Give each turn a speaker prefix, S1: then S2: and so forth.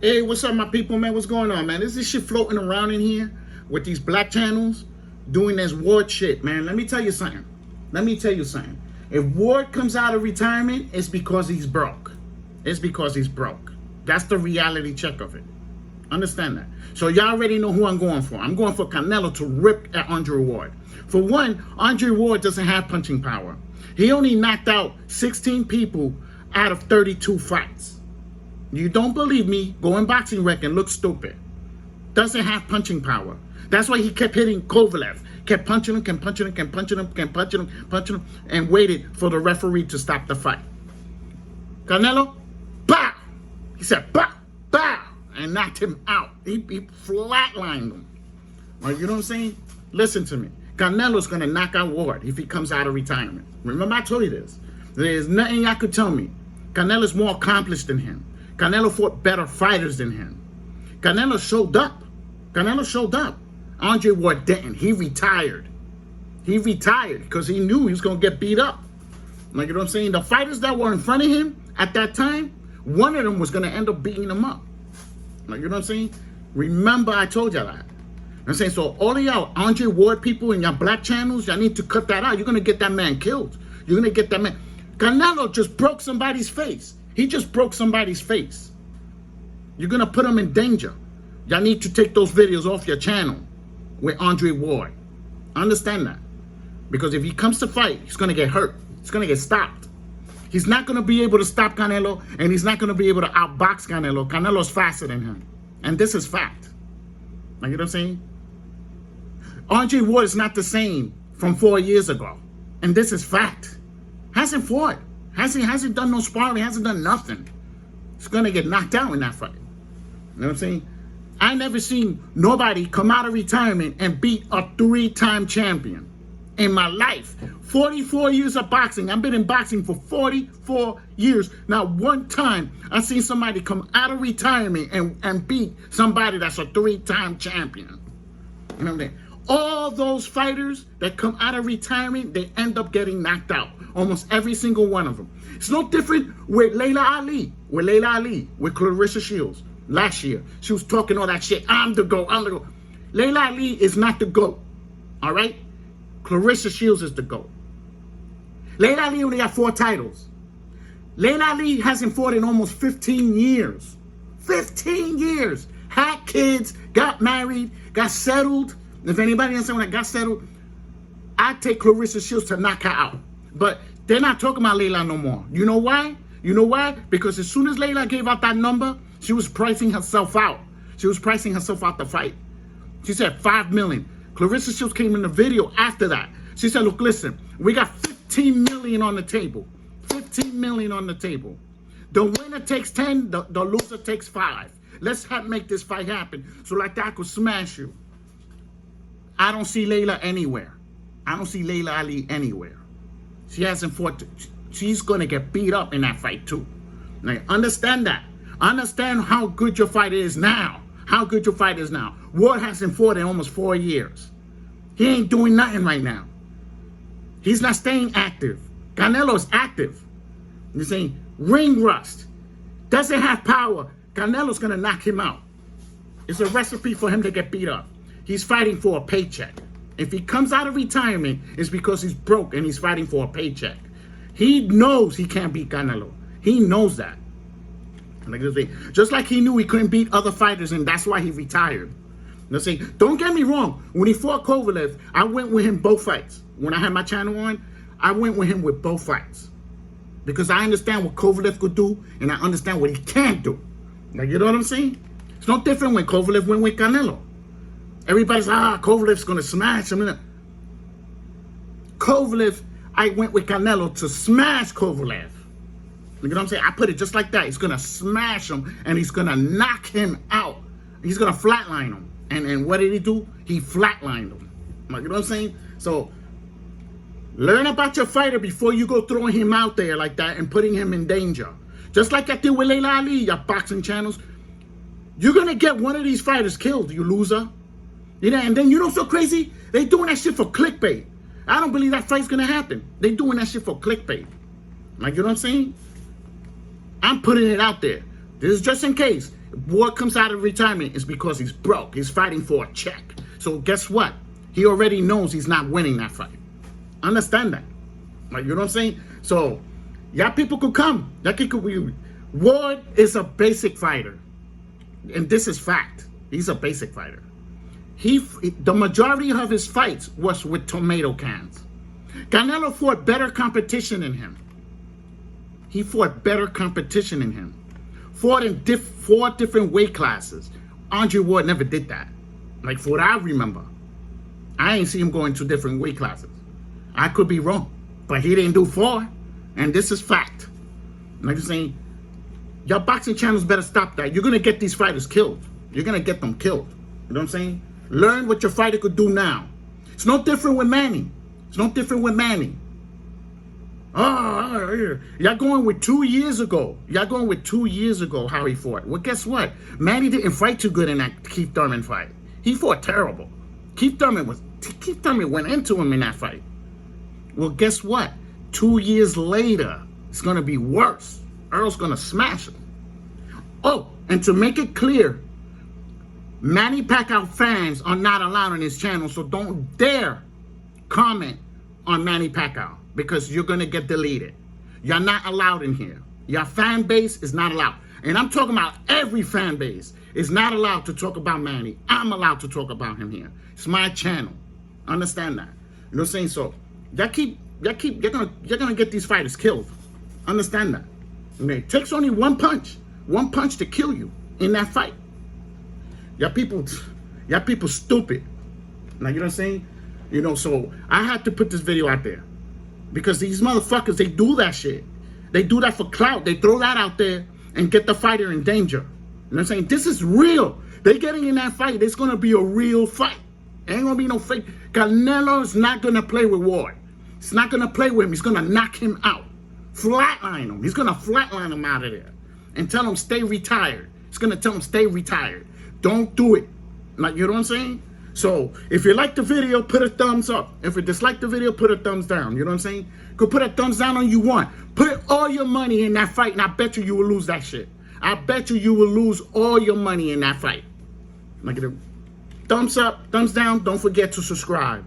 S1: Hey, what's up, my people, man? What's going on, man? Is this shit floating around in here with these black channels doing this Ward shit, man? Let me tell you something. If Ward comes out of retirement, it's because he's broke. That's the reality check of it. Understand that. So y'all already know who I'm going for. I'm going for Canelo to rip at Andre Ward. For one, Andre Ward doesn't have punching power. He only knocked out 16 people out of 32 fights. You don't believe me? Go in boxing rec and look stupid. Doesn't have punching power. That's why he kept hitting Kovalev. Kept punching him, and waited for the referee to stop the fight. Canelo, bow! He said, bow, bow, and knocked him out. He flatlined him. Like, you know what I'm saying? Listen to me. Canelo's going to knock out Ward if he comes out of retirement. Remember, I told you this. There's nothing y'all could tell me. Canelo's more accomplished than him. Canelo fought better fighters than him. Canelo showed up. Andre Ward didn't. He retired because he knew he was going to get beat up. Like, you know what I'm saying? The fighters that were in front of him at that time, one of them was going to end up beating him up. Like, you know what I'm saying? Remember, I told you that. I'm saying, so all of y'all Andre Ward people in your black channels, y'all need to cut that out. You're going to get that man killed. You're going to get that man. Canelo just broke somebody's face. He just broke somebody's face. You're going to put him in danger. Y'all need to take those videos off your channel with Andre Ward. Understand that. Because if he comes to fight, he's going to get hurt. He's going to get stopped. He's not going to be able to stop Canelo, and he's not going to be able to outbox Canelo. Canelo's faster than him. And this is fact. Like, you know what I'm saying? Andre Ward is not the same from 4 years ago. And this is fact. Hasn't fought. Hasn't done no sparring. Hasn't done nothing. He's going to get knocked out in that fight. You know what I'm saying? I never seen nobody come out of retirement and beat a 3-time champion in my life. 44 years of boxing. I've been in boxing for 44 years. Not one time I seen somebody come out of retirement and beat somebody that's a 3-time champion. You know what I'm saying? All those fighters that come out of retirement, they end up getting knocked out. Almost every single one of them. It's no different with Layla Ali. With Clarissa Shields. Last year, she was talking all that shit. I'm the GOAT. Layla Ali is not the GOAT. All right? Clarissa Shields is the GOAT. Layla Ali only got 4 titles. Layla Ali hasn't fought in almost 15 years. 15 years. Had kids, got married, got settled. If anybody understands when I got settled, I'd take Clarissa Shields to knock her out. But they're not talking about Layla no more. You know why? Because as soon as Layla gave out that number, she was pricing herself out. She was pricing herself out the fight. She said $5 million. Clarissa Shields came in the video after that. She said, look, listen, we got $15 million on the table. $15 million on the table. The winner takes 10, the loser takes 5. Let's make this fight happen so like that I could smash you. I don't see Layla anywhere. I don't see Layla Ali anywhere. She hasn't fought. She's going to get beat up in that fight too. Like, understand that. Understand how good your fight is now. Ward hasn't fought in almost 4 years. He ain't doing nothing right now. He's not staying active. Canelo's active. You're saying ring rust. Doesn't have power. Canelo's going to knock him out. It's a recipe for him to get beat up. He's fighting for a paycheck. If he comes out of retirement, it's because he's broke and he's fighting for a paycheck. He knows he can't beat Canelo. He knows that. Just like he knew he couldn't beat other fighters, and that's why he retired. Don't get me wrong. When he fought Kovalev, I went with him both fights. When I had my channel on, I went with him with both fights. Because I understand what Kovalev could do, and I understand what he can't do. Like, you know what I'm saying? It's no different when Kovalev went with Canelo. Everybody's, Kovalev's going to smash him. Kovalev, I went with Canelo to smash Kovalev. You know what I'm saying? I put it just like that. He's going to smash him, and he's going to knock him out. He's going to flatline him. And what did he do? He flatlined him. You know what I'm saying? So, learn about your fighter before you go throwing him out there like that and putting him in danger. Just like I did with Layla Ali, your boxing channels. You're going to get one of these fighters killed, you loser. You know, and then you know what's so crazy? They doing that shit for clickbait. I don't believe that fight's going to happen. They doing that shit for clickbait. Like, you know what I'm saying? I'm putting it out there. This is just in case. Ward comes out of retirement is because he's broke. He's fighting for a check. So guess what? He already knows he's not winning that fight. Understand that. Like, you know what I'm saying? So, y'all people could come. Ward is a basic fighter. And this is fact. He's a basic fighter. The majority of his fights was with tomato cans. Canelo fought better competition than him. He fought better competition than him. Fought in 4 different weight classes. Andre Ward never did that. Like, for what I remember. I ain't see him go into different weight classes. I could be wrong. But he didn't do 4. And this is fact. Like I'm saying, your boxing channels better stop that. You're going to get these fighters killed. You're going to get them killed. You know what I'm saying? Learn what your fighter could do now. It's no different with Manny. It's no different with Manny. Oh, y'all going with 2 years ago. Y'all going with 2 years ago how he fought. Well, guess what? Manny didn't fight too good in that Keith Thurman fight. He fought terrible. Keith Thurman went into him in that fight. Well, guess what? 2 years later, it's going to be worse. Earl's going to smash him. Oh, and to make it clear, Manny Pacquiao fans are not allowed on his channel, so don't dare comment on Manny Pacquiao because you're going to get deleted. You're not allowed in here. Your fan base is not allowed. And I'm talking about every fan base is not allowed to talk about Manny. I'm allowed to talk about him here. It's my channel. Understand that. You know what I'm saying? So you're gonna get these fighters killed. Understand that. Okay? It takes only one punch to kill you in that fight. Y'all people stupid. Now, you know what I'm saying? You know, so I had to put this video out there because these motherfuckers, they do that shit. They do that for clout. They throw that out there and get the fighter in danger. You know what I'm saying? This is real. They getting in that fight. It's going to be a real fight. It ain't going to be no fake. Canelo is not going to play with Ward. He's not going to play with him. He's going to knock him out. Flatline him. He's going to flatline him out of there and tell him stay retired. He's going to tell him stay retired. Don't do it. Like, you know what I'm saying? So, if you like the video, put a thumbs up. If you dislike the video, put a thumbs down. You know what I'm saying? Go put a thumbs down on you want. Put all your money in that fight, and I bet you will lose that shit. I bet you will lose all your money in that fight. Like, thumbs up, thumbs down. Don't forget to subscribe.